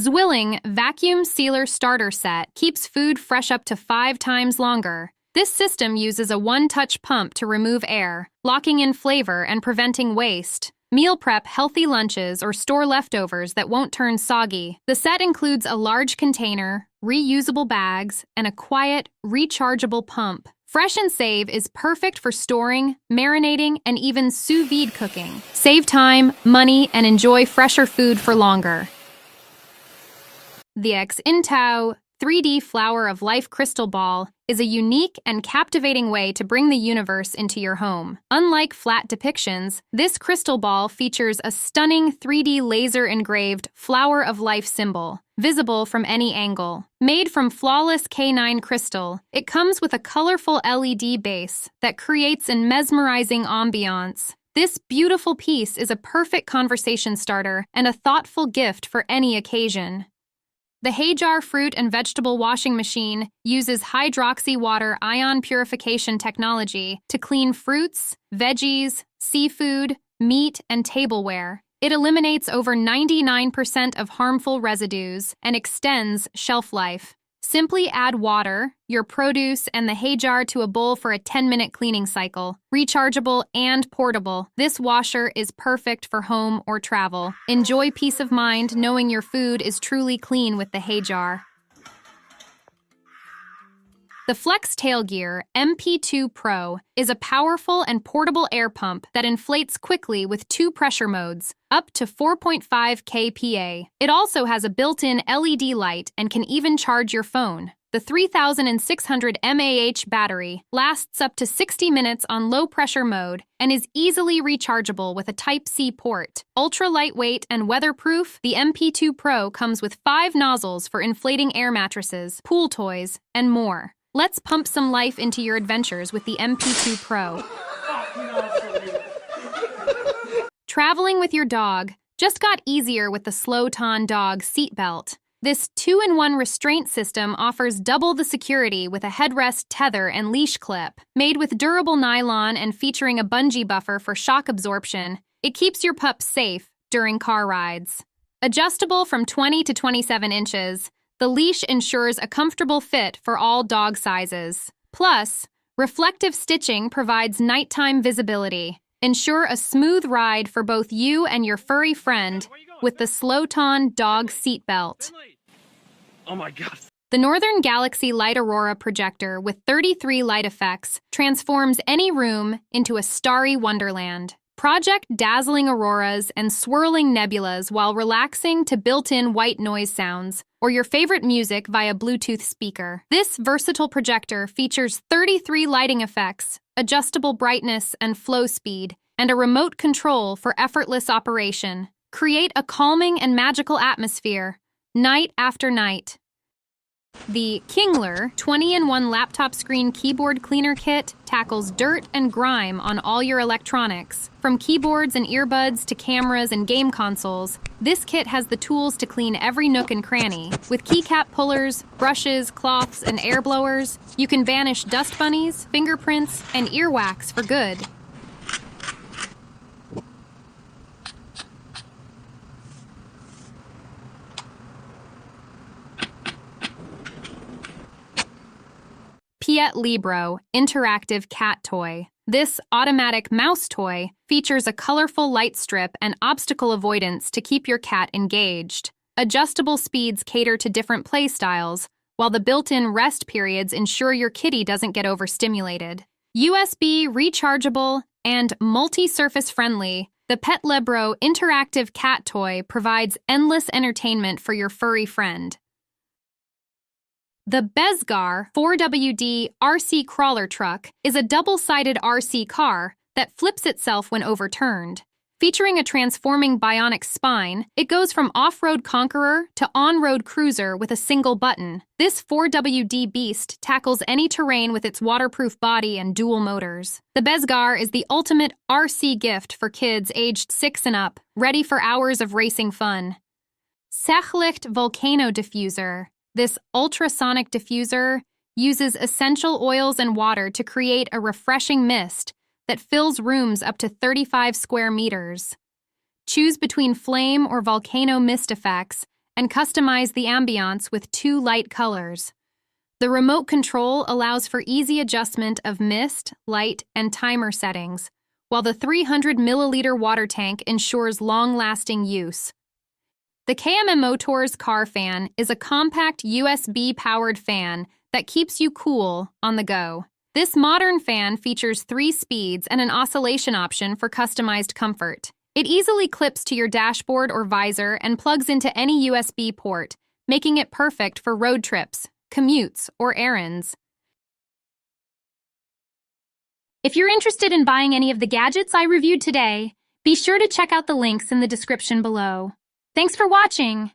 ZWILLING Vacuum Sealer Starter Set keeps food fresh up to 5 times longer. This system uses a one-touch pump to remove air, locking in flavor and preventing waste. Meal prep healthy lunches or store leftovers that won't turn soggy. The set includes a large container, reusable bags, and a quiet, rechargeable pump. Fresh and Save is perfect for storing, marinating, and even sous vide cooking. Save time, money, and enjoy fresher food for longer. The XINTOU 3D Flower of Life Crystal Ball is a unique and captivating way to bring the universe into your home. Unlike flat depictions, this crystal ball features a stunning 3D laser-engraved Flower of Life symbol, visible from any angle. Made from flawless K9 crystal, it comes with a colorful LED base that creates a mesmerizing ambiance. This beautiful piece is a perfect conversation starter and a thoughtful gift for any occasion. The Heyjar fruit and vegetable washing machine uses hydroxy water ion purification technology to clean fruits, veggies, seafood, meat, and tableware. It eliminates over 99% of harmful residues and extends shelf life. Simply add water, your produce, and the Heyjar to a bowl for a 10-minute cleaning cycle. Rechargeable and portable, this washer is perfect for home or travel. Enjoy peace of mind knowing your food is truly clean with the Heyjar. The FLEXTAILGEAR MP2 Pro is a powerful and portable air pump that inflates quickly with 2 pressure modes, up to 4.5 kPa. It also has a built-in LED light and can even charge your phone. The 3600 mAh battery lasts up to 60 minutes on low-pressure mode and is easily rechargeable with a Type-C port. Ultra-lightweight and weatherproof, the MP2 Pro comes with 5 nozzles for inflating air mattresses, pool toys, and more. Let's pump some life into your adventures with the MP2 Pro. Traveling with your dog just got easier with the SlowTon Dog Seatbelt. This 2-in-1 restraint system offers double the security with a headrest, tether, and leash clip. Made with durable nylon and featuring a bungee buffer for shock absorption, it keeps your pup safe during car rides. Adjustable from 20 to 27 inches, the leash ensures a comfortable fit for all dog sizes. Plus, reflective stitching provides nighttime visibility. Ensure a smooth ride for both you and your furry friend with the SlowTon Dog Seatbelt. Oh my God. The Northern Galaxy Light Aurora projector with 33 light effects transforms any room into a starry wonderland. Project dazzling auroras and swirling nebulas while relaxing to built-in white noise sounds or your favorite music via Bluetooth speaker. This versatile projector features 33 lighting effects, adjustable brightness and flow speed, and a remote control for effortless operation. Create a calming and magical atmosphere, night after night. The KINGLER 20-in-1 laptop screen keyboard cleaner kit tackles dirt and grime on all your electronics. From keyboards and earbuds to cameras and game consoles, this kit has the tools to clean every nook and cranny. With keycap pullers, brushes, cloths, and air blowers, you can banish dust bunnies, fingerprints, and earwax for good. PETLIBRO Interactive Cat Toy. This automatic mouse toy features a colorful light strip and obstacle avoidance to keep your cat engaged. Adjustable speeds cater to different play styles, while the built-in rest periods ensure your kitty doesn't get overstimulated. USB rechargeable and multi-surface friendly, the PETLIBRO Interactive Cat Toy provides endless entertainment for your furry friend. The BEZGAR 4WD RC Crawler Truck is a double-sided RC car that flips itself when overturned. Featuring a transforming bionic spine, it goes from off-road conqueror to on-road cruiser with a single button. This 4WD beast tackles any terrain with its waterproof body and dual motors. The BEZGAR is the ultimate RC gift for kids aged 6 and up, ready for hours of racing fun. Cechlicht Volcano Diffuser. This ultrasonic diffuser uses essential oils and water to create a refreshing mist that fills rooms up to 35 square meters. Choose between flame or volcano mist effects and customize the ambiance with 2 light colors. The remote control allows for easy adjustment of mist, light, and timer settings, while the 300 milliliter water tank ensures long-lasting use. The KMMOTORS Car Fan is a compact USB-powered fan that keeps you cool on the go. This modern fan features 3 speeds and an oscillation option for customized comfort. It easily clips to your dashboard or visor and plugs into any USB port, making it perfect for road trips, commutes, or errands. If you're interested in buying any of the gadgets I reviewed today, be sure to check out the links in the description below. Thanks for watching!